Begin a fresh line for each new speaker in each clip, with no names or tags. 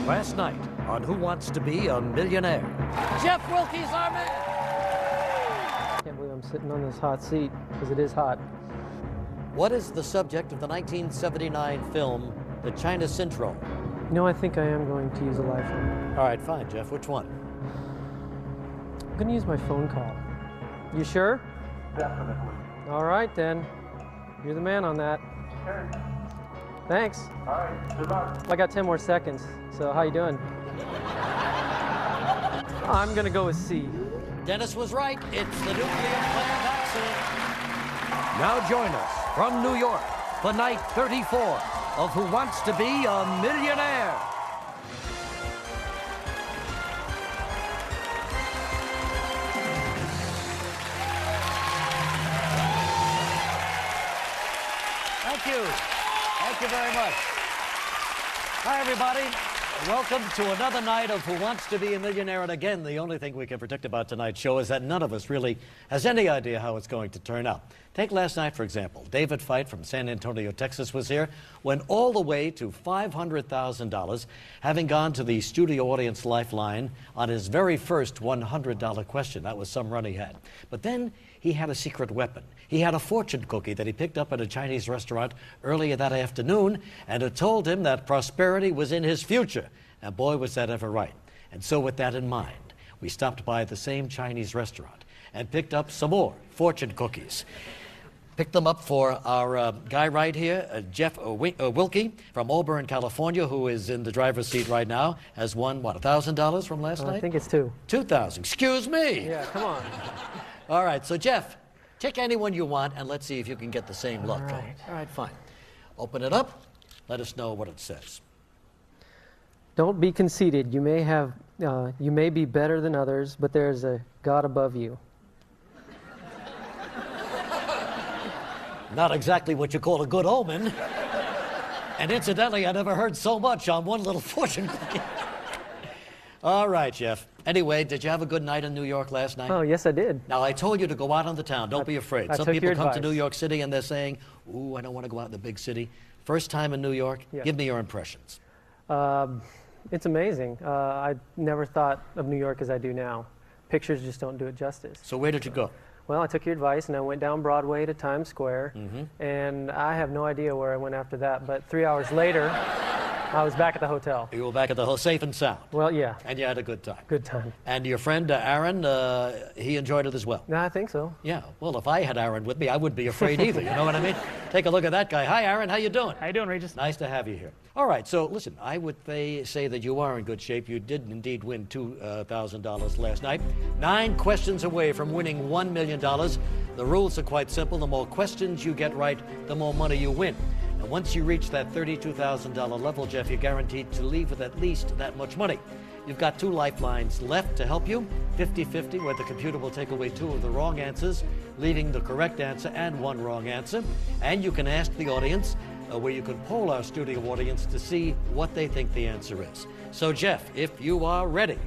Last night on Who Wants to Be a Millionaire, Jeff Wilke's our man.
I can't believe I'm sitting on this hot seat, because it is hot.
What is the subject of the 1979 film, The China Syndrome?
You know, I think I am going to use a live phone.
All right, fine, Jeff. Which one?
I'm going to use my phone call. You sure?
Definitely.
All right, then. You're the man on that.
Okay.
Thanks.
All right. Good luck.
I got 10 more seconds, so how you doing? I'm going to go with C.
Dennis was right. It's the nuclear plant accident. Now join us from New York for night 34 of Who Wants to Be a Millionaire. Thank you. Thank you very much. Hi, everybody. Welcome to another night of Who Wants to Be a Millionaire. And again, the only thing we can predict about tonight's show is that none of us really has any idea how it's going to turn out. Take last night, for example. David Fite from San Antonio, Texas was here, went all the way to $500,000, having gone to the studio audience lifeline on his very first $100 question. That was some run he had. But then he had a secret weapon. He had a fortune cookie that he picked up at a Chinese restaurant earlier that afternoon, and it told him that prosperity was in his future. And boy, was that ever right. And so with that in mind, we stopped by the same Chinese restaurant and picked up some more fortune cookies. Picked them up for our guy right here, Jeff Wilke from Auburn, California, who is in the driver's seat right now, has won, what, $1,000 from last night?
I think it's 2.
2,000. Excuse me.
Yeah, come on.
All right, so Jeff, pick anyone you want, and let's see if you can get the same luck. All right, fine. Open it up. Let us know what it says.
Don't be conceited. You may be better than others, but there's a God above you.
Not exactly what you call a good omen. And incidentally, I never heard so much on one little fortune cookie. All right, Jeff. Anyway, did you have a good night in New York last night?
Oh, yes, I did.
Now, I told you to go out on the town. Don't be afraid. Some people come to New York City and they're saying, ooh, I don't want to go out in the big city. First time in New York, give me your impressions.
It's amazing. I never thought of New York as I do now. Pictures just don't do it justice.
So where did you go?
Well, I took your advice and I went down Broadway to Times Square, and I have no idea where I went after that, but 3 hours later, I was back at the hotel.
You were back at the hotel, safe and sound.
Well, yeah.
And you had a good time.
Good time.
And your friend Aaron, he enjoyed it as well.
No, I think so.
Yeah. Well, if I had Aaron with me, I wouldn't be afraid either. You know what I mean? Take a look at that guy. Hi, Aaron. How you doing?
How you doing, Regis?
Nice to have you here. All right. So, listen, I would say that you are in good shape. You did indeed win $2,000 last night. 9 questions away from winning $1 million. The rules are quite simple. The more questions you get right, the more money you win. And once you reach that $32,000 level, Jeff, you're guaranteed to leave with at least that much money. You've got 2 lifelines left to help you, 50-50, where the computer will take away 2 of the wrong answers, leaving the correct answer and 1 wrong answer. And you can ask the audience, where you can poll our studio audience to see what they think the answer is. So, Jeff, if you are ready.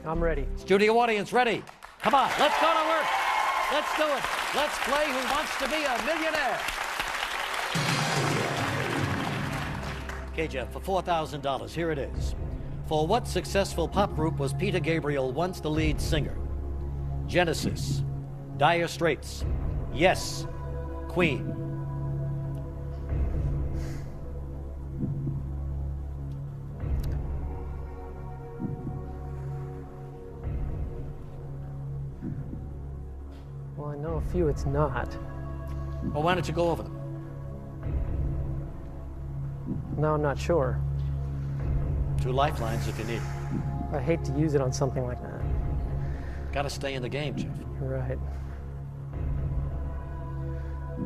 I'm ready.
Studio audience, ready? Come on, let's go to work. Let's do it. Let's play Who Wants to Be a Millionaire. Okay, Jeff, for $4,000, here it is. For what successful pop group was Peter Gabriel once the lead singer? Genesis, Dire Straits, Yes, Queen.
Well, I know a few it's not.
Well, why don't you go over them?
No, I'm not sure.
2 lifelines if you need.
I hate to use it on something like that.
Got to stay in the game, Jeff.
You're right.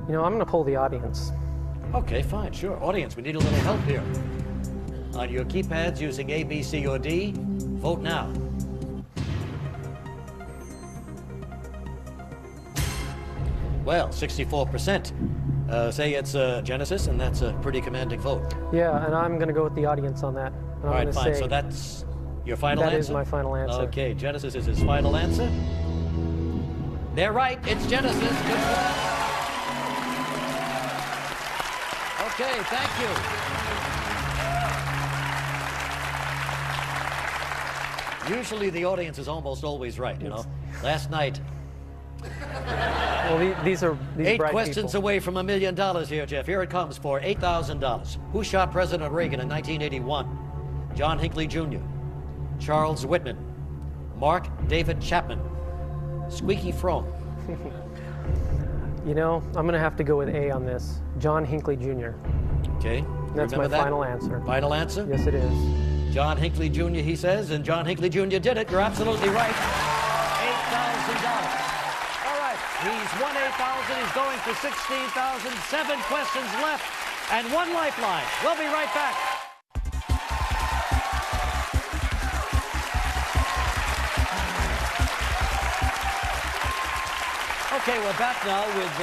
You know, I'm going to poll the audience.
Okay, fine, sure. Audience, we need a little help here. On your keypads using A, B, C, or D, vote now. Well, 64% say it's Genesis, and that's a pretty commanding vote.
Yeah, and I'm going to go with the audience on that.
All right, fine. So that's your final answer?
That is my final answer.
Okay, Genesis is his final answer. They're right. It's Genesis. Good job. Okay, thank you. Usually the audience is almost always right, you know. Last night,
Well, these
8
bright
questions
people.
away from $1 million here, Jeff. Here it comes for $8,000. Who shot President Reagan in 1981? John Hinckley Jr., Charles Whitman, Mark David Chapman, Squeaky Fromme.
You know, I'm going to have to go with A on this. John Hinckley Jr.
Okay.
That's
remember
my
that?
final answer.
Final answer?
Yes, it is.
John Hinckley Jr., he says, and John Hinckley Jr. did it. You're absolutely right. $8,000. All right, he's won $8,000. He's going for $16,000. 7 questions left and 1 lifeline. We'll be right back. Okay, we're back now with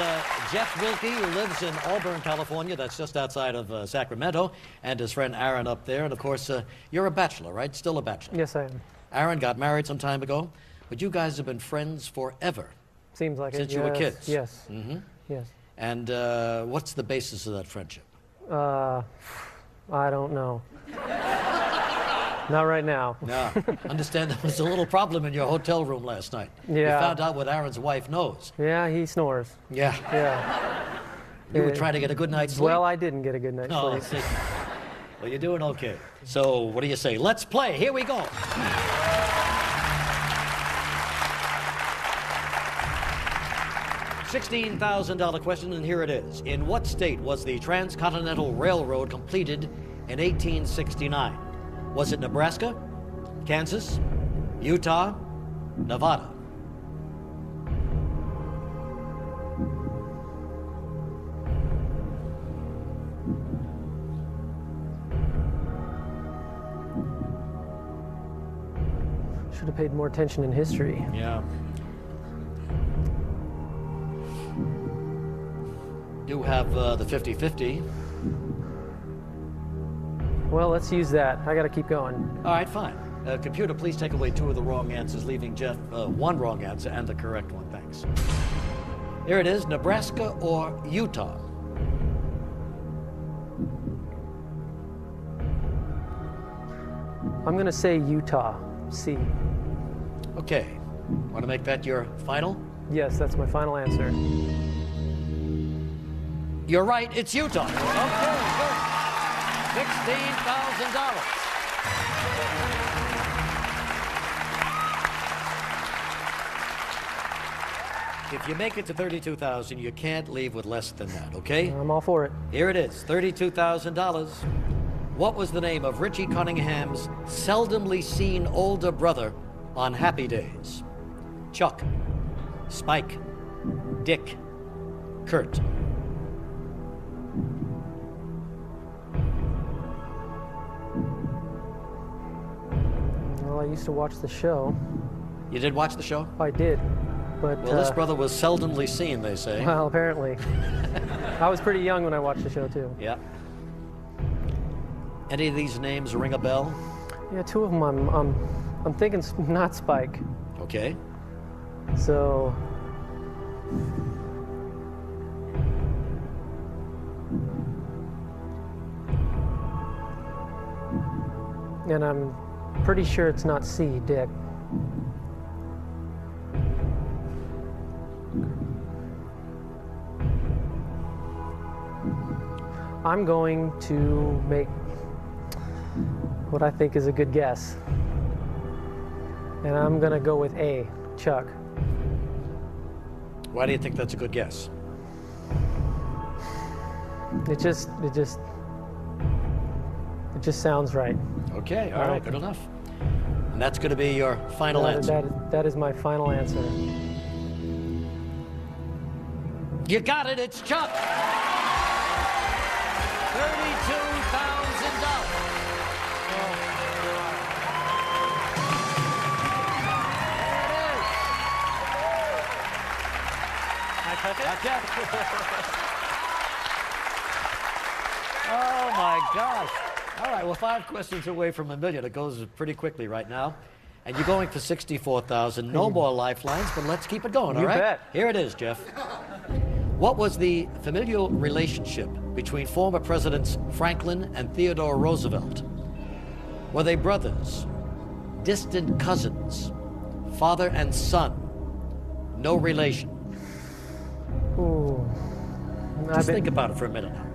Jeff Wilkie, who lives in Auburn, California. That's just outside of Sacramento, and his friend Aaron up there. And, of course, you're a bachelor, right? Still a bachelor.
Yes, I am.
Aaron got married some time ago, but you guys have been friends forever.
Seems like
Since
it.
you were
Yes,
kids.
Yes.
Mm-hmm.
Yes.
And what's the basis of that friendship?
I don't know. Not right now.
No. Understand there was a little problem in your hotel room last night.
Yeah.
You found out what Aaron's wife knows.
Yeah, he snores.
Yeah.
Yeah.
You were trying to get a good night's sleep.
Well, I didn't get a good night's
Oh,
sleep.
see. Well, you're doing okay. So, what do you say? Let's play. Here we go. $16,000 question, and here it is. In what state was the Transcontinental Railroad completed in 1869? Was it Nebraska, Kansas, Utah, Nevada?
Should have paid more attention in history.
Yeah. Do have the 50-50.
Well, let's use that. I got to keep going.
All right, fine. Computer, please take away 2 of the wrong answers, leaving Jeff 1 wrong answer and the correct one. Thanks. Here it is, Nebraska or Utah?
I'm going to say Utah. C.
Okay. Want to make that your final?
Yes, that's my final answer.
You're right, it's Utah. Okay, good. $16,000. If you make it to $32,000, you can't leave with less than that, okay?
I'm all for it.
Here it is, $32,000. What was the name of Richie Cunningham's seldomly seen older brother on Happy Days? Chuck, Spike, Dick, Kurt.
Well, I used to watch the show.
You did watch the show?
I did, but
Well, this brother was seldomly seen, they say.
well, apparently. I was pretty young when I watched the show too.
Yeah. Any of these names ring a bell?
Yeah, 2 of them. I'm thinking not Spike.
Okay.
So. And I'm pretty sure it's not C, Dick. I'm going to make what I think is a good guess. And I'm going to go with A, Chuck.
Why do you think that's a good guess?
It just sounds right.
Okay, all right, good enough. And that's going to be your final answer.
That is my final answer.
You got it, it's Chuck. Oh my gosh. All right, well, 5 questions away from $1 million. It goes pretty quickly right now. And you're going for $64,000. No more lifelines, but let's keep it going, all right?
You bet.
Here it is, Jeff. What was the familial relationship between former presidents Franklin and Theodore Roosevelt? Were they brothers, distant cousins, father and son, no relation.
Ooh.
Just think about it for a minute now.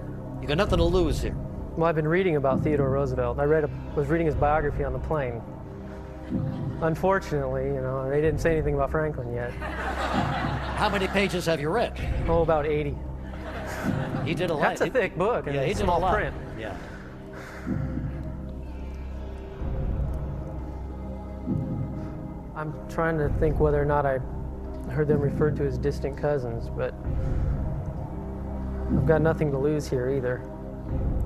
You got nothing to lose here.
Well, I've been reading about Theodore Roosevelt. I was reading his biography on the plane. Unfortunately, you know, they didn't say anything about Franklin yet.
How many pages have you read?
Oh, about 80.
He did a lot.
That's a thick book, and
Yeah, he
it's
did a
small
lot.
print.
Yeah.
I'm trying to think whether or not I heard them referred to as distant cousins, but I've got nothing to lose here either.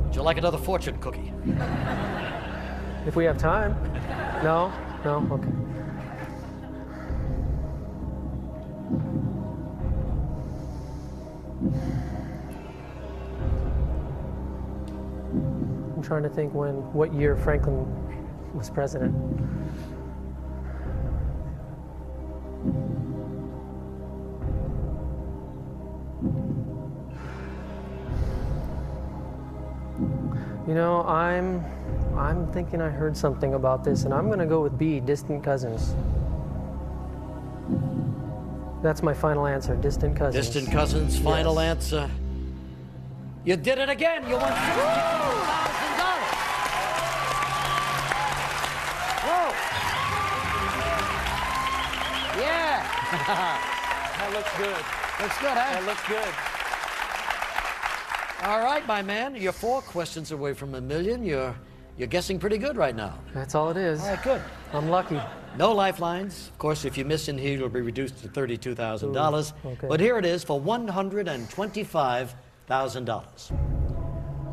Would you like another fortune cookie?
If we have time. No? No? Okay. I'm trying to think what year Franklin was president. You know, I'm thinking I heard something about this, and I'm going to go with B, distant cousins. That's my final answer, distant cousins.
Distant cousins, final
Yes.
answer. You did it again. You won $62,000. Whoa. Yeah.
That looks good.
Looks good, huh?
That looks good.
All right, my man. You're 4 questions away from $1 million. You're guessing pretty good right now.
That's all it is.
All right, good.
I'm lucky.
No lifelines. Of course, if you miss in here, you'll be reduced to $32,000.
Ooh, okay.
But here it is for $125,000.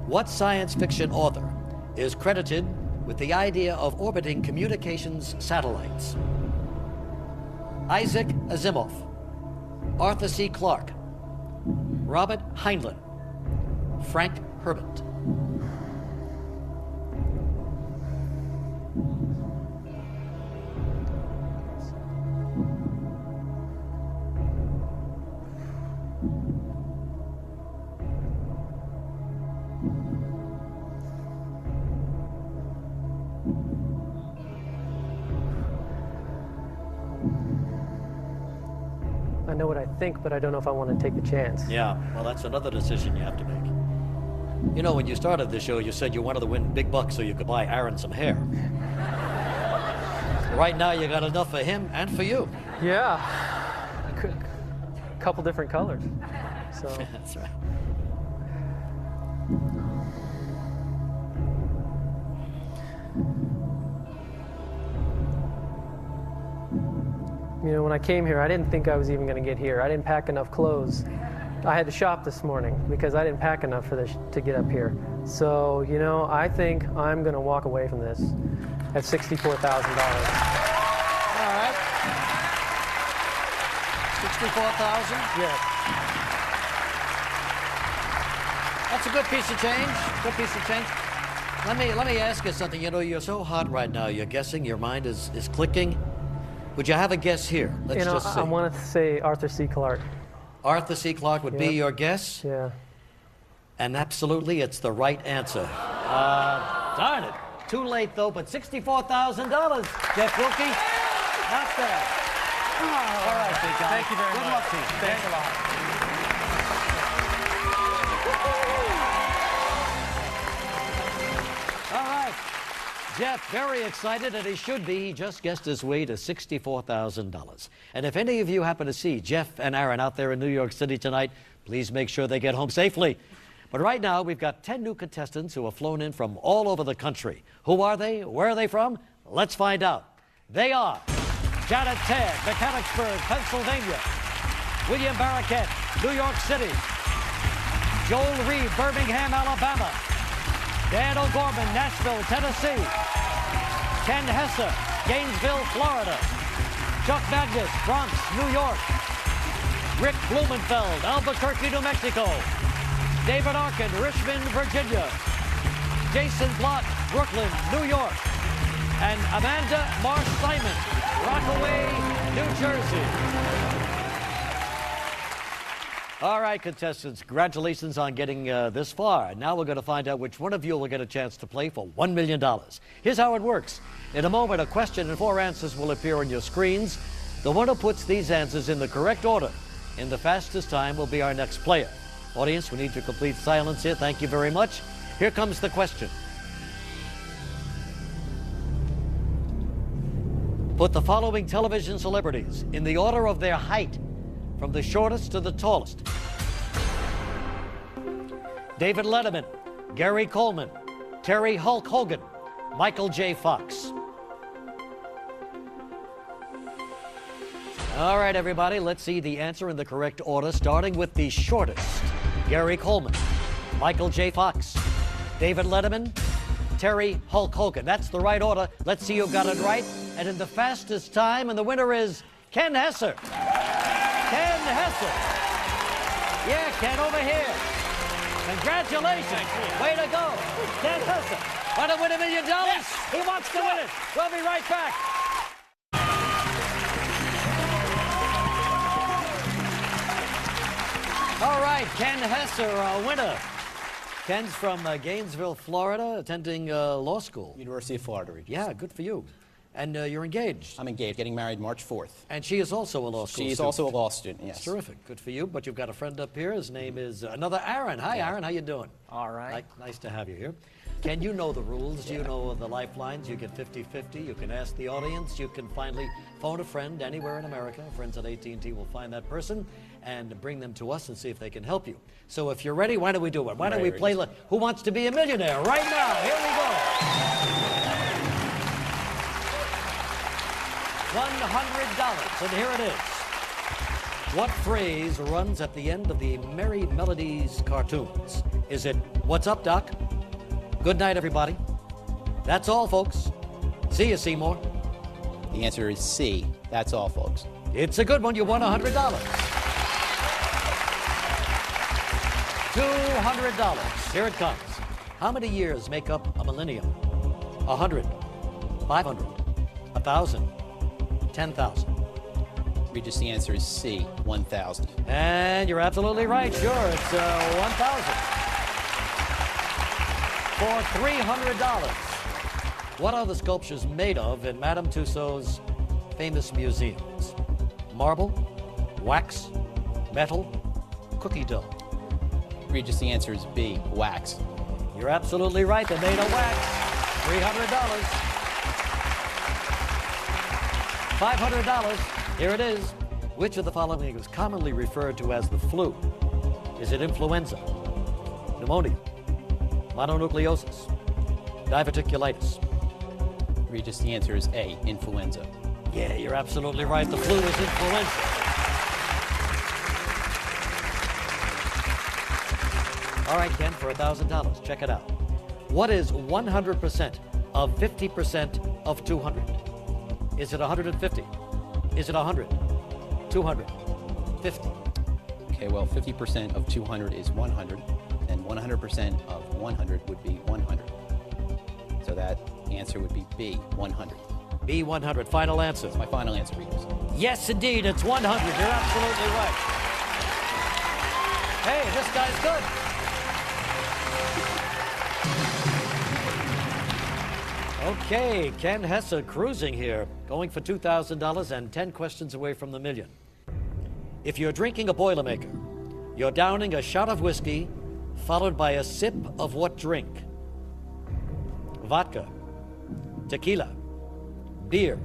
What science fiction author is credited with the idea of orbiting communications satellites? Isaac Asimov, Arthur C. Clarke, Robert Heinlein, Frank Herbert.
I know what I think, but I don't know if I want to take the chance.
Yeah, well, that's another decision you have to make. You know, when you started the show, you said you wanted to win big bucks so you could buy Aaron some hair. Right now, you got enough for him and for you.
Yeah. A couple different colors. So.
That's right.
You know, when I came here, I didn't think I was even going to get here. I didn't pack enough clothes. I had to shop this morning because I didn't pack enough for this to get up here. So, you know, I think I'm going to walk away from this at $64,000.
All right. 64,000.
Yes.
That's a good piece of change. Good piece of change. Let me ask you something. You know, you're so hot right now. You're guessing. Your mind is clicking. Would you have a guess here? Let's
You know,
just see.
I want to say Arthur C. Clarke.
Arthur C. Clarke would be
Yep.
your guess?
Yeah.
And absolutely, it's the right answer. Darn it. Too late, though, but $64,000. Jeff Wilkie, not bad. All right, big guy.
Thank you very
Good
much.
luck to you.
Thanks a lot.
All right. Jeff, very excited, and he should be. He just guessed his way to $64,000. And if any of you happen to see Jeff and Aaron out there in New York City tonight, please make sure they get home safely. But right now, we've got 10 new contestants who have flown in from all over the country. Who are they? Where are they from? Let's find out. They are Janet Tagg, Mechanicsburg, Pennsylvania. William Barraquette, New York City. Joel Reed, Birmingham, Alabama. Dan O'Gorman, Nashville, Tennessee. Ken Hesser, Gainesville, Florida. Chuck Magnus, Bronx, New York. Rick Blumenfeld, Albuquerque, New Mexico. David Arkin, Richmond, Virginia. Jason Blott, Brooklyn, New York. And Amanda Marsh Simon, Rockaway, New Jersey. All right, contestants, congratulations on getting this far. Now we're going to find out which one of you will get a chance to play for $1 million. Here's how it works. In a moment, a question and 4 answers will appear on your screens. The one who puts these answers in the correct order in the fastest time will be our next player. Audience, we need your complete silence here. Thank you very much. Here comes the question. Put the following television celebrities in the order of their height, from the shortest to the tallest. David Letterman, Gary Coleman, Terry Hulk Hogan, Michael J. Fox. All right, everybody, let's see the answer in the correct order, starting with the shortest. Gary Coleman, Michael J. Fox, David Letterman, Terry Hulk Hogan. That's the right order. Let's see who got it right. And in the fastest time, and the winner is Ken Hesser. Ken Hesser. Yeah, Ken, over here. Congratulations. Way to go. Ken Hesser. Want to win $1 million? Yes. He wants to win it. We'll be right back. All right, Ken Hesser, our winner. Ken's from Gainesville, Florida, attending law school.
University of Florida, Regis.
Yeah, good for you. And you're engaged.
I'm engaged, getting married March 4th.
And she is also a law school student.
She is also a law student, yes.
That's terrific. Good for you. But you've got a friend up here. His name is another Aaron. Hi, Aaron. How you doing?
All right.
Nice to have you here. Ken, you know the rules. You know the lifelines. You get 50-50. You can ask the audience. You can finally phone a friend anywhere in America. Friends at AT&T will find that person and bring them to us and see if they can help you. So if you're ready, why don't we do it? Why don't we play Who Wants to Be a Millionaire right now? Here we go. $100, and here it is. What phrase runs at the end of the Merry Melodies cartoons? Is it, "What's up, Doc?" Good night, everybody. That's all, folks. See you, Seymour.
The answer is C. That's all, folks.
It's a good one. You won $100. $200. Here it comes. How many years make up a millennium? 100, 500, 1,000, 10,000.
Regis, the answer is C. 1,000.
And you're absolutely right. Sure, it's 1,000. For $300. What are the sculptures made of in Madame Tussauds' famous museums? Marble, wax, metal, cookie dough.
Regis, the answer is B. Wax.
You're absolutely right. They're made of wax. $300. $500. Here it is. Which of the following is commonly referred to as the flu? Is it influenza, pneumonia, mononucleosis, diverticulitis?
Regis, the answer is A. Influenza.
Yeah, you're absolutely right. The flu is influenza. All right, Ken, for $1,000, check it out. What is 100% of 50% of 200? Is it 150? Is it 100? 200? 50?
Okay, well, 50% of 200 is 100, and 100% of 100 would be 100. So that answer would be B. 100.
B, 100. Final answer.
That's my final answer, Regis.
Yes, indeed, it's 100. You're absolutely right. Hey, this guy's good. Okay, Ken Hesser cruising here, going for $2,000 and 10 questions away from the million. If you're drinking a Boilermaker, you're downing a shot of whiskey, followed by a sip of what drink? Vodka, tequila, beer,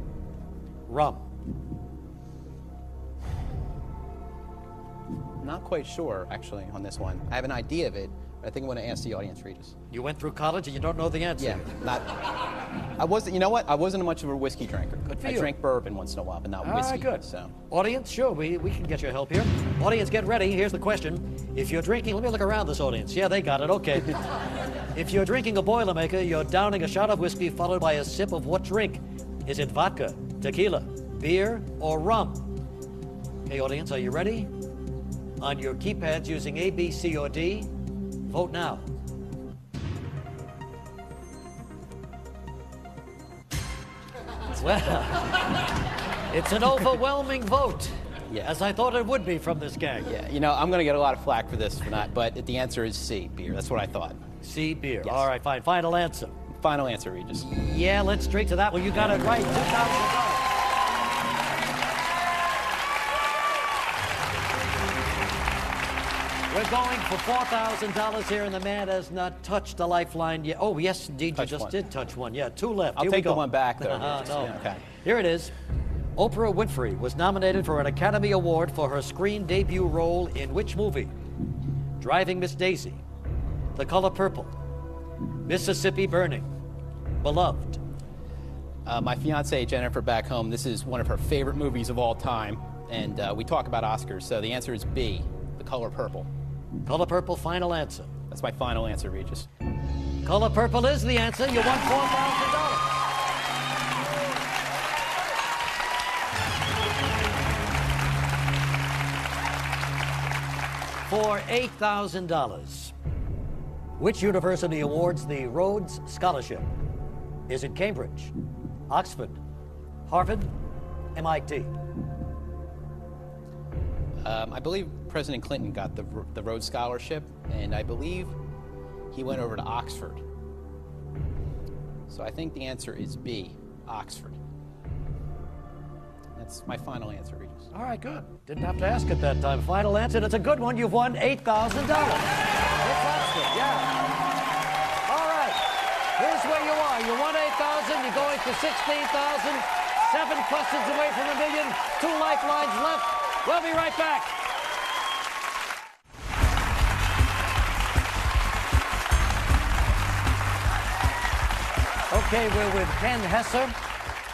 rum.
Not quite sure, actually, on this one. I have an idea of it, but I think I want to ask the audience, Regis.
You went through college and you don't know the answer?
Yeah, I wasn't, you know what? I wasn't much of a whiskey drinker.
Good for
I
you.
drank bourbon once in a while, but not
All
whiskey.
right, good.
So.
Audience, sure, we can get your help here. Audience, get ready. Here's the question. If you're drinking, let me look around this audience. Yeah, they got it, okay. If you're drinking a Boilermaker, you're downing a shot of whiskey followed by a sip of what drink? Is it vodka, tequila, beer, or rum? Okay, audience, are you ready? On your keypads using A, B, C, or D, vote now. Well, it's an overwhelming vote.
Yeah.
As I thought it would be from this gang.
Yeah, you know, I'm going to get a lot of flack for this, for not, but the answer is C, beer. That's what I thought.
C, beer.
Yes.
All right, fine. Final answer.
Final answer, Regis.
Yeah, let's straight to that one. You got it right. $2,000. We're going for $4,000 here, and the man has not touched the lifeline yet. Oh, yes, indeed, you just did touch one. Yeah, two left.
I'll
Here we
take the
go.
one back, though.
No.
Yeah, okay.
Here it is. Oprah Winfrey was nominated for an Academy Award for her screen debut role in which movie? Driving Miss Daisy, The Color Purple, Mississippi Burning, Beloved.
My fiancée, Jennifer, back home, this is one of her favorite movies of all time, and we talk about Oscars, so the answer is B, The Color Purple.
Color Purple, final answer.
That's my final answer, Regis.
Color Purple is the answer. You won $4,000. For $8,000, which university awards the Rhodes Scholarship? Is it Cambridge, Oxford, Harvard, MIT?
I believe President Clinton got the Rhodes Scholarship, and I believe he went over to Oxford. So I think the answer is B, Oxford. That's my final answer, Regis.
All right, good. Didn't have to ask it that time. Final answer. That's a good one. You've won $8,000. It's Oxford, yeah. All right. Here's where you are. You won $8,000. You're going for $16,000. 7 questions away from $1 million. 2 lifelines left. We'll be right back. Okay, we're with Ken Hesser,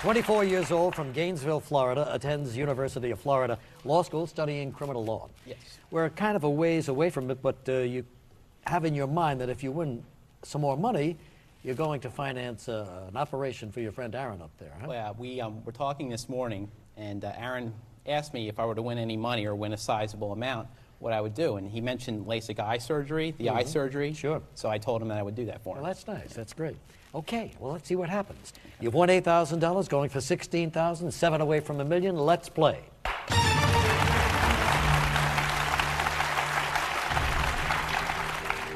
24 years old, from Gainesville, Florida, attends University of Florida Law School, studying criminal law.
Yes.
We're kind of a ways away from it, but you have in your mind that if you win some more money, you're going to finance an operation for your friend Aaron up there, huh?
Well, we were talking this morning, and Aaron asked me if I were to win any money or win a sizable amount, what I would do. And he mentioned LASIK eye surgery, the eye surgery.
Sure.
So I told him that I would do that for him.
Well, that's nice. That's great. Okay, well, let's see what happens. You've won $8,000, going for $16,000, 7 away from $1 million. Let's play.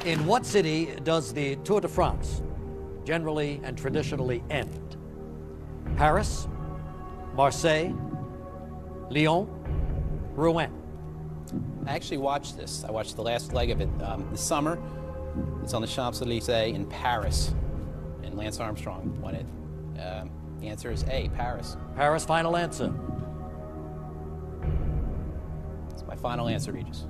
In what city does the Tour de France generally and traditionally end? Paris, Marseille, Lyon, Rouen.
I actually watched this. I watched the last leg of it this summer. It's on the Champs-Élysées in Paris, and Lance Armstrong won it. The answer is A, Paris.
Paris, final answer.
It's my final answer, Regis.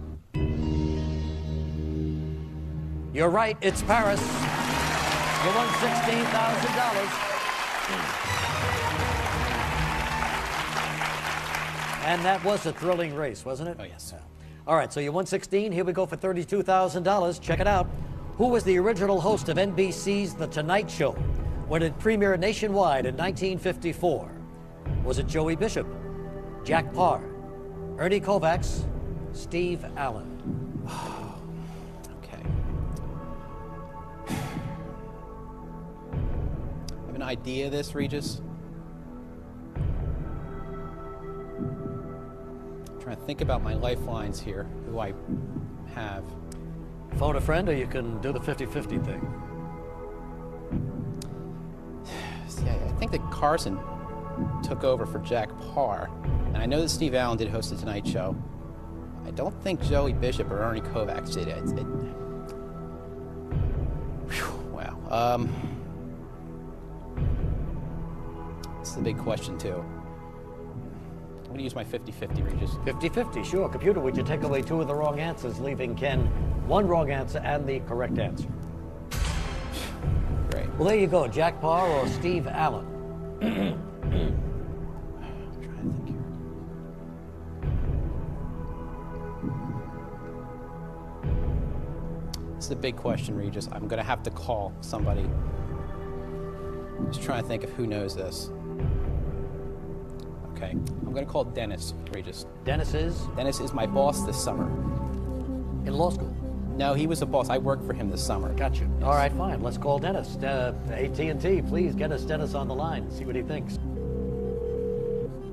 You're right, it's Paris. You won $16,000. And that was a thrilling race, wasn't it?
Oh, yes.
All right, so you won 16. Here we go for $32,000. Check it out. Who was the original host of NBC's The Tonight Show when it premiered nationwide in 1954? Was it Joey Bishop, Jack Parr, Ernie Kovacs, Steve Allen?
Okay. Have an idea of this, Regis? I'm trying to think about my lifelines here, who I have.
Phone a friend, or you can do the 50-50 thing.
See, I think that Carson took over for Jack Parr, and I know that Steve Allen did host the Tonight Show. I don't think Joey Bishop or Ernie Kovacs did it. Wow. This is a big question, too. I'm going to use my 50-50, Regis.
50-50, sure. Computer, would you take away 2 of the wrong answers, leaving Ken 1 wrong answer and the correct answer?
Great.
Well, there you go. Jack Parr or Steve Allen?
I'm trying to think here. This is a big question, Regis. I'm going to have to call somebody. Just trying to think of who knows this. Okay, I'm going to call Dennis, Regis.
Dennis is
Dennis is my boss this summer.
in law school.
No, he was a boss. I worked for him this summer.
Got you. All right, fine. Let's call Dennis. AT&T, please get us Dennis on the line. See what he thinks.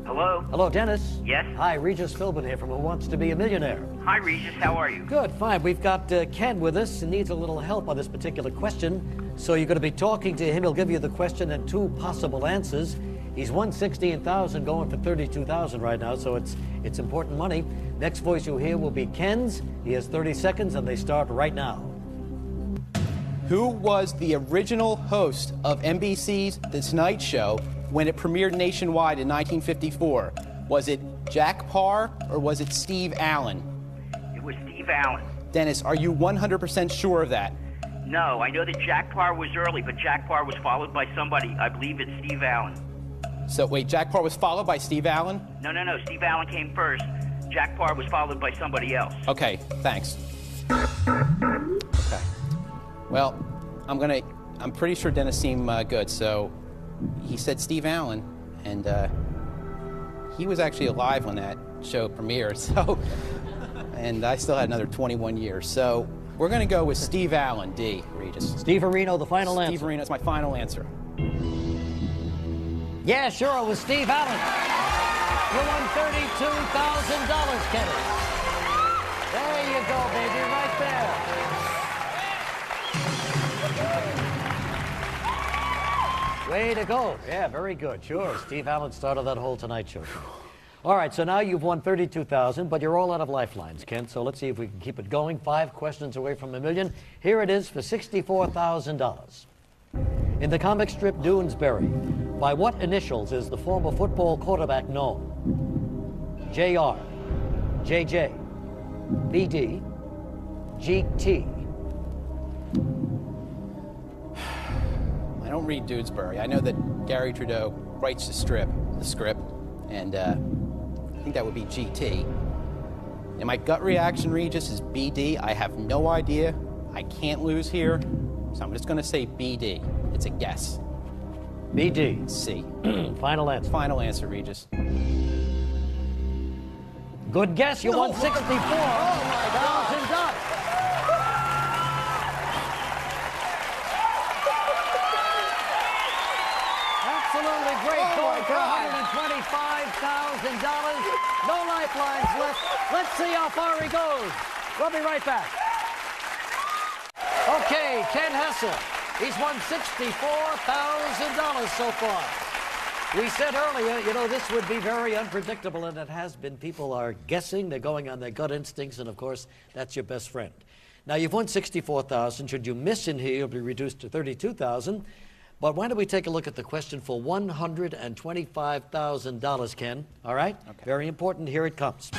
Hello?
Hello, Dennis.
Yes?
Hi, Regis Philbin here from Who Wants to Be a Millionaire.
Hi, Regis. How are you?
Good, fine. We've got Ken with us and needs a little help on this particular question. So you're going to be talking to him. He'll give you the question and two possible answers. He's won $16,000, going for $32,000 right now, so it's important money. Next voice you'll hear will be Ken's. He has 30 seconds, and they start right now.
Who was the original host of NBC's The Tonight Show when it premiered nationwide in 1954? Was it Jack Parr or was it Steve Allen?
It was Steve Allen.
Dennis, are you 100% sure of that?
No, I know that Jack Parr was early, but Jack Parr was followed by somebody. I believe it's Steve Allen.
So wait, Jack Parr was followed by Steve Allen?
No. Steve Allen came first. Jack Parr was followed by somebody else.
Okay, thanks. Okay. Well, I'm pretty sure Dennis seemed good, so he said Steve Allen, and he was actually alive when that show premiered, so, and I still had another 21 years, so we're going to go with Steve Allen, D, Regis.
Steve Areno, the final answer.
Steve Areno, that's my final answer.
Yeah, sure, it was Steve Allen. You won $32,000, Kenny. There you go, baby, right there. Way to go. Yeah, very good. Sure, Steve Allen started that whole Tonight Show. All right, so now you've won $32,000, but you're all out of lifelines, Ken. So let's see if we can keep it going. 5 questions away from $1 million. Here it is for $64,000. In the comic strip Doonesbury, by what initials is the former football quarterback known? JR, JJ, BD, GT.
I don't read Dewsbury. I know that Gary Trudeau writes the script, and I think that would be GT. And my gut reaction, Regis, is BD. I have no idea. I can't lose here, so I'm just going to say BD. It's a guess.
BD.
C.
Final answer.
Final answer, Regis.
Good guess. You won $64,000. Absolutely great. Going for $125,000. No lifelines left. Let's see how far he goes. We'll be right back. Okay, Ken Hessel. He's won $64,000 so far. We said earlier, you know, this would be very unpredictable, and it has been. People are guessing, they're going on their gut instincts, and of course, that's your best friend. Now, you've won $64,000. Should you miss in here, you'll be reduced to $32,000. But why don't we take a look at the question for $125,000, Ken? All right?
Okay.
Very important. Here it comes.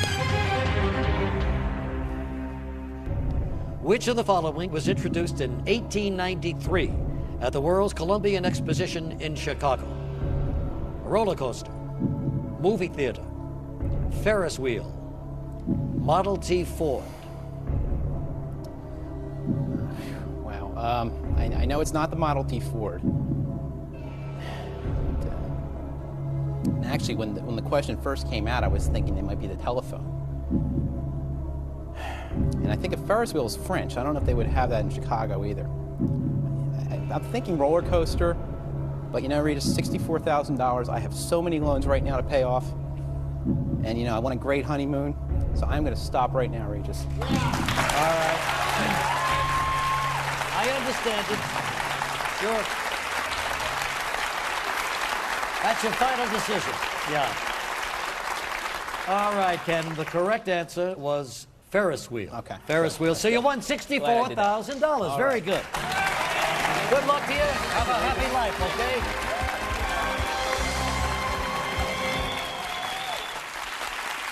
Which of the following was introduced in 1893 at the World's Columbian Exposition in Chicago? A roller coaster, movie theater, Ferris wheel, Model T Ford.
Wow. I know it's not the Model T Ford. And actually, when the question first came out, I was thinking it might be the telephone. And I think a Ferris wheel is French. I don't know if they would have that in Chicago either. I'm thinking roller coaster, but you know, Regis, $64,000. I have so many loans right now to pay off. And you know, I want a great honeymoon, so I'm going to stop right now, Regis.
All right. I understand it. Sure. That's your final decision. Yeah. All right, Ken. The correct answer was Ferris wheel.
Okay.
Ferris wheel. So you won $64,000. Very good. Good luck to you. Have a happy life, okay?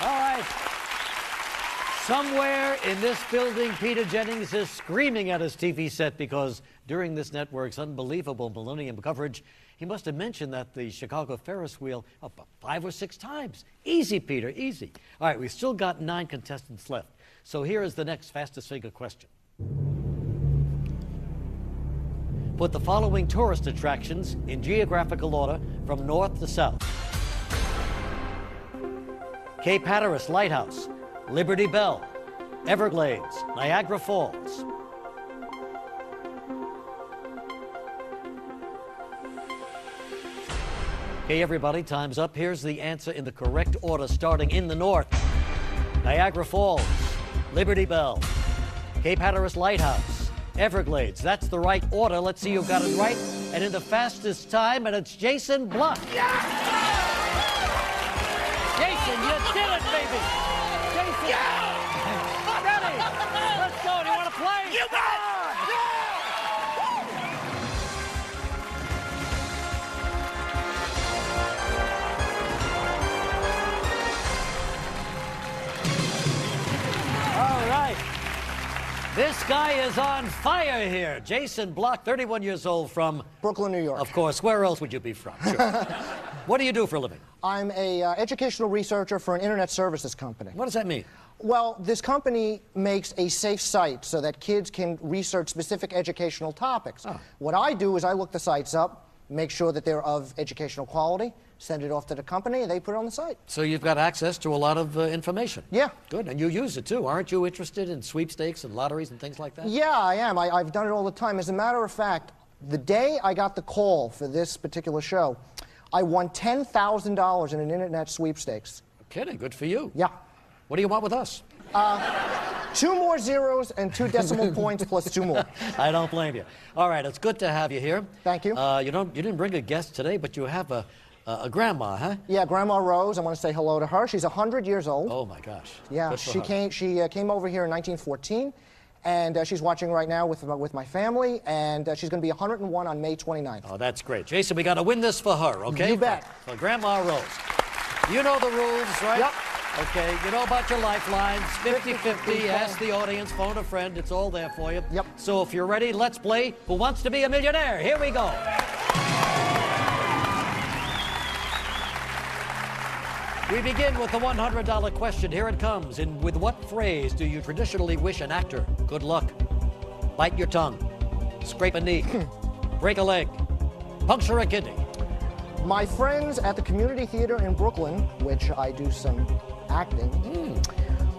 All right. Somewhere in this building, Peter Jennings is screaming at his TV set because during this network's unbelievable Millennium coverage, he must have mentioned that the Chicago Ferris wheel 5 or 6 times. Easy, Peter, easy. All right, we've still got 9 contestants left. So here is the next fastest figure question. Put the following tourist attractions in geographical order from north to south. Cape Hatteras Lighthouse, Liberty Bell, Everglades, Niagara Falls. Okay, everybody, time's up. Here's the answer in the correct order, starting in the north. Niagara Falls, Liberty Bell, Cape Hatteras Lighthouse, Everglades. That's the right order. Let's see who got it right. And in the fastest time, and it's Jason Block. Yeah! Jason, you did it, baby! Jason! Yeah! Ready? Let's go. Do you want to play? You bet! All right. This guy is on fire here. Jason Block, 31 years old, from
Brooklyn, New York.
Of course. Where else would you be from? Sure. What do you do for a living?
I'm a educational researcher for an internet services company.
What does that mean?
Well, this company makes a safe site so that kids can research specific educational topics.
Oh.
What I do is I look the sites up, make sure that they're of educational quality, send it off to the company, and they put it on the site.
So you've got access to a lot of information.
Yeah.
Good, and you use it too. Aren't you interested in sweepstakes and lotteries and things like that?
Yeah, I am. I've done it all the time. As a matter of fact, the day I got the call for this particular show, I won $10,000 in an internet sweepstakes.
No kidding, good for you.
Yeah.
What do you want with us?
2 more zeros and 2 decimal points plus 2 more.
I don't blame you. All right, it's good to have you here.
Thank you.
You didn't bring a guest today, but you have a grandma, huh?
Yeah, Grandma Rose. I want to say hello to her. She's 100 years old.
Oh my gosh.
Yeah,
Good for
she
her.
came over here in 1914, and she's watching right now with my family, and she's going to be 101 on May 29th.
Oh, that's great. Jason, we got to win this for her, okay?
You bet.
For Grandma Rose. You know the rules, right?
Yep.
Okay, you know about your lifelines. 50-50, ask the audience, phone a friend. It's all there for you.
Yep.
So if you're ready, let's play Who Wants to Be a Millionaire? Here we go. We begin with the $100 question. Here it comes. With what phrase do you traditionally wish an actor good luck? Bite your tongue, scrape a knee, break a leg, puncture a kidney.
My friends at the community theater in Brooklyn, which I do some acting,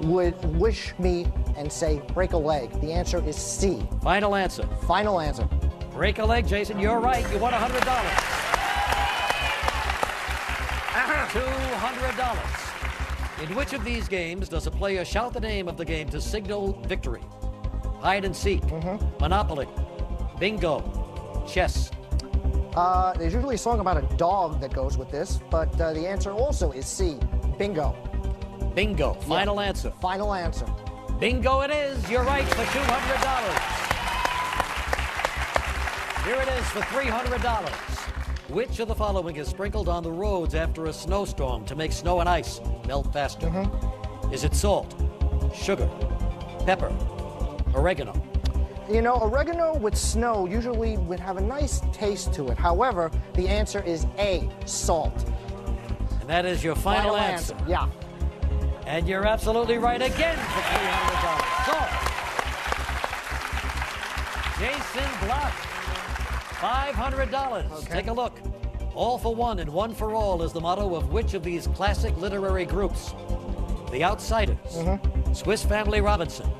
would wish me and say break a leg. The answer is C.
Final answer.
Final answer.
Break a leg, Jason. You're right. You won $100. $200. In which of these games does a player shout the name of the game to signal victory? Hide and seek, Monopoly, bingo, chess.
There's usually a song about a dog that goes with this, but the answer also is C. Bingo.
Bingo. Final answer.
Final answer.
Bingo it is. You're right for $200. Here it is for $300. Which of the following is sprinkled on the roads after a snowstorm to make snow and ice melt faster? Is it salt, sugar, pepper, oregano?
You know, oregano with snow usually would have a nice taste to it. However, the answer is A, salt.
And that is your final answer.
Yeah.
And you're absolutely right again for $300. So, Jason Block, $500.
Okay.
Take a look. All for one and one for all is the motto of which of these classic literary groups? The Outsiders, Swiss Family Robinson,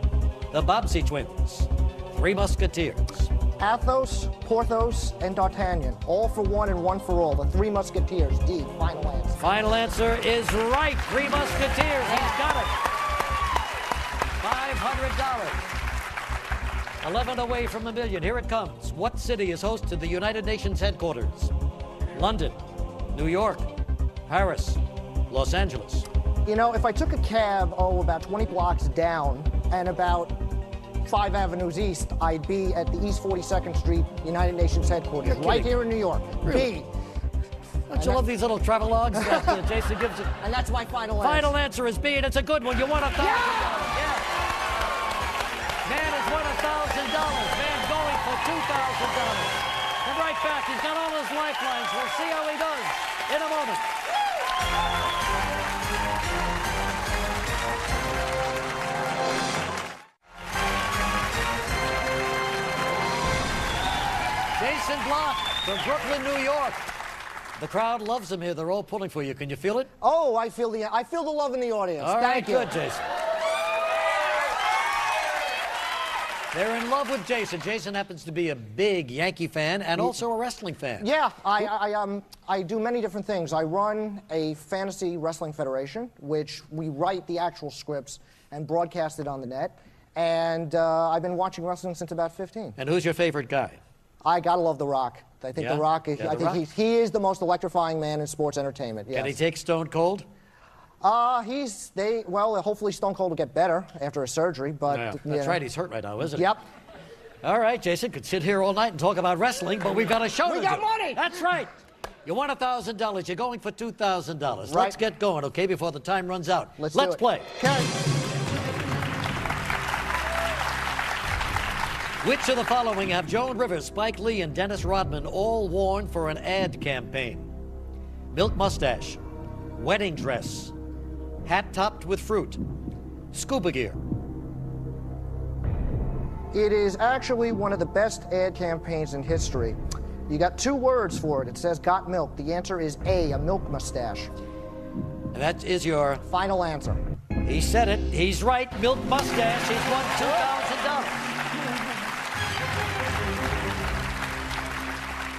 the Bobbsey Twins, Three Musketeers.
Athos, Porthos, and D'Artagnan. All for one and one for all. The Three Musketeers. D, final answer.
Final answer is right. Three Musketeers. He's got it. $500. 11 away from $1 million. Here it comes. What city is host to the United Nations headquarters? London, New York, Paris, Los Angeles.
You know, if I took a cab, about 20 blocks down and about 5 avenues east, I'd be at the East 42nd Street United Nations headquarters, right here in New York.
Really?
B.
Don't you love these little travelogues that Jason gives you?
And that's my final answer.
Final answer is B, and it's a good one. You won $1,000. Yeah. Man has won $1,000. Man going for $2,000. Come right back. He's got all his lifelines. We'll see how he does in a moment. Jason Block from Brooklyn, New York. The crowd loves him here. They're all pulling for you. Can you feel it?
Oh, I feel the love in the audience.
All right,
Thank you.
good, Jason. They're in love with Jason. Jason happens to be a big Yankee fan and also a wrestling fan.
Yeah, I do many different things. I run a fantasy wrestling federation, which we write the actual scripts and broadcast it on the net. And I've been watching wrestling since about 15.
And who's your favorite guy?
I gotta love The Rock. I think
Yeah?
The Rock.
Yeah,
I
The Rock.
think he is the most electrifying man in sports entertainment. Yes.
Can he take Stone Cold?
Well, hopefully Stone Cold will get better after his surgery, but
Yeah,
you
that's
know.
right. He's hurt right now, isn't he?
Yep.
All right, Jason could sit here all night and talk about wrestling, but we've got a show
We
to
got
do.
money!
That's right. You won $1,000. You're going for $2,000.
Right.
Let's get going, okay, before the time runs out.
Let's do it.
play.
Okay.
Which of the following have Joan Rivers, Spike Lee, and Dennis Rodman all worn for an ad campaign? Milk mustache, wedding dress, hat topped with fruit, scuba gear.
It is actually one of the best ad campaigns in history. You got 2 words for it. It says got milk. The answer is A, milk mustache.
And that is your...
Final answer.
He said it. He's right. Milk mustache. He's won $2,000.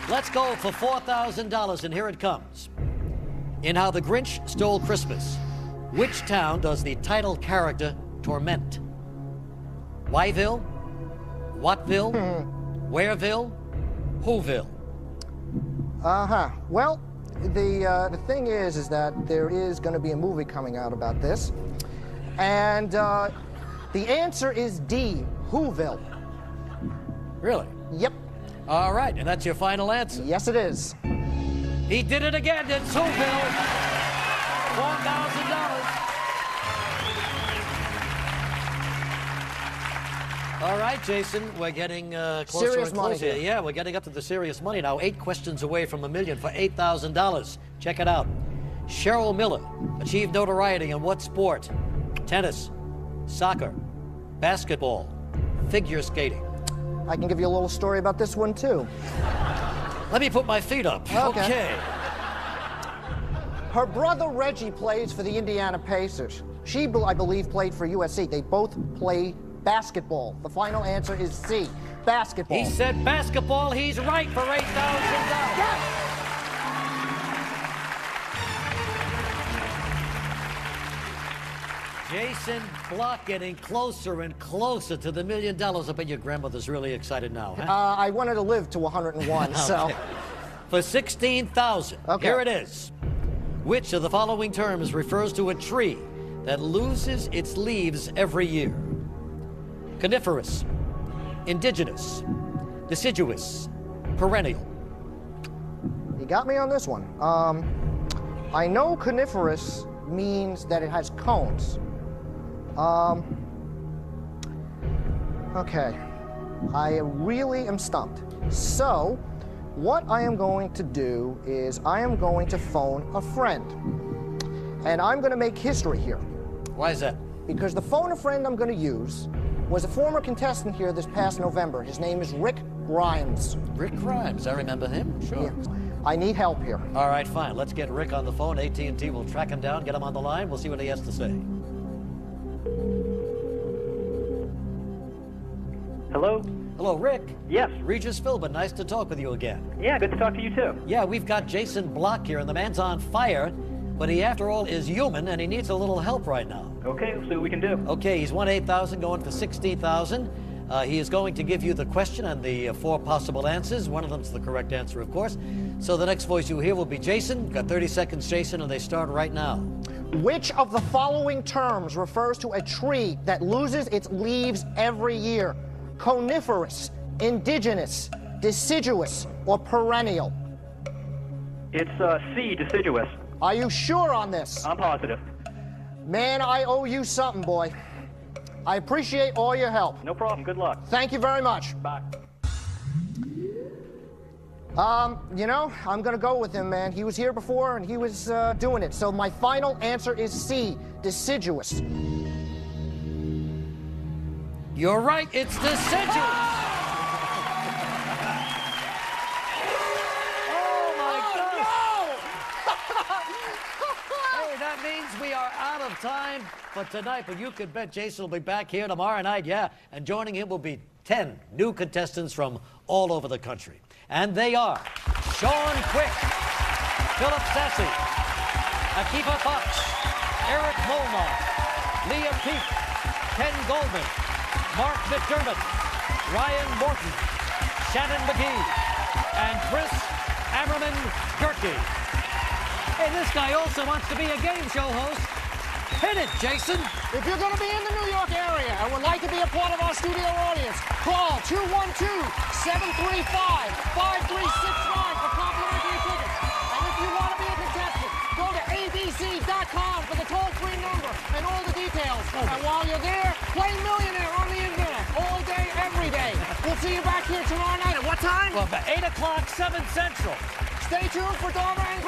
Let's go for $4,000, and here it comes. In How the Grinch Stole Christmas, which town does the title character torment? Whyville? Whatville? Whereville? Whoville?
Well, the thing is that there is going to be a movie coming out about this, and the answer is D, Whoville.
Really?
Yep.
All right, and that's your final answer.
Yes, it is.
He did it again. It's Whoville. $4,000. All right, Jason, we're getting closer
Serious
and
money
closer.
here.
Yeah, we're getting up to the serious money now. 8 questions away from $1 million for $8,000. Check it out. Cheryl Miller achieved notoriety in what sport? Tennis, soccer, basketball, figure skating.
I can give you a little story about this one, too.
Let me put my feet up.
Okay. Her brother Reggie plays for the Indiana Pacers. She, I believe, played for USC. They both play basketball. The final answer is C, basketball.
He said basketball. He's right for $8,000. Jason Block getting closer and closer to the $1 million. I bet your grandmother's really excited now, huh?
I wanted to live to 101, so.
Okay. For $16,000,
Okay.
here it is. Which of the following terms refers to a tree that loses its leaves every year? Coniferous, indigenous, deciduous, perennial.
You got me on this one. I know coniferous means that it has cones. Okay. I really am stumped. So, what I am going to do is I am going to phone a friend. And I'm going to make history here.
Why is that?
Because the phone a friend I'm going to use was a former contestant here this past November. His name is Rick Grimes.
Rick Grimes, I remember him. Sure.
Yeah. I need help here.
All right, fine. Let's get Rick on the phone. AT&T will track him down, get him on the line. We'll see what he has to say.
Hello?
Hello, Rick.
Yes.
Regis Philbin, nice to talk with you again.
Yeah, good to talk to you too.
Yeah, we've got Jason Block here, and the man's on fire, but he, after all, is human, and he needs a little help right now.
Okay, let's see what we can do.
Okay, he's won $8,000, going for $16,000. He is going to give you the question and the 4 possible answers. One of them's the correct answer, of course. So the next voice you hear will be Jason. Got 30 seconds, Jason, and they start right now.
Which of the following terms refers to a tree that loses its leaves every year? Coniferous, indigenous, deciduous, or perennial?
It's C, deciduous.
Are you sure on this?
I'm positive.
Man, I owe you something, boy. I appreciate all your help.
No problem. Good luck.
Thank you very much.
Bye.
You know, I'm gonna go with him, man. He was here before and he was doing it. So my final answer is C, deciduous.
You're right, it's deciduous. Oh, my gosh. Hey, that means we are out of time for tonight, but you could bet Jason will be back here tomorrow night, yeah. And joining him will be 10 new contestants from all over the country. And they are Sean Quick, Philip Sassy, Akiva Fox, Eric Molnar, Leah Peak, Ken Goldman, Mark McDermott, Ryan Morton, Shannon McGee, and Chris Ammerman Gerke. Hey, this guy also wants to be a game show host. Hit it, Jason.
If you're going to be in the New York area and would like to be a part of our studio audience, call 212-735-5369 for complimentary tickets. And if you want to be a contestant, go to abc.com for the toll-free number and all the details. And while you're there, play Millionaire on the internet all day, every day. We'll see you back here tomorrow night at what time?
Well, about 8 o'clock, 7 Central.
Stay tuned for Dharma and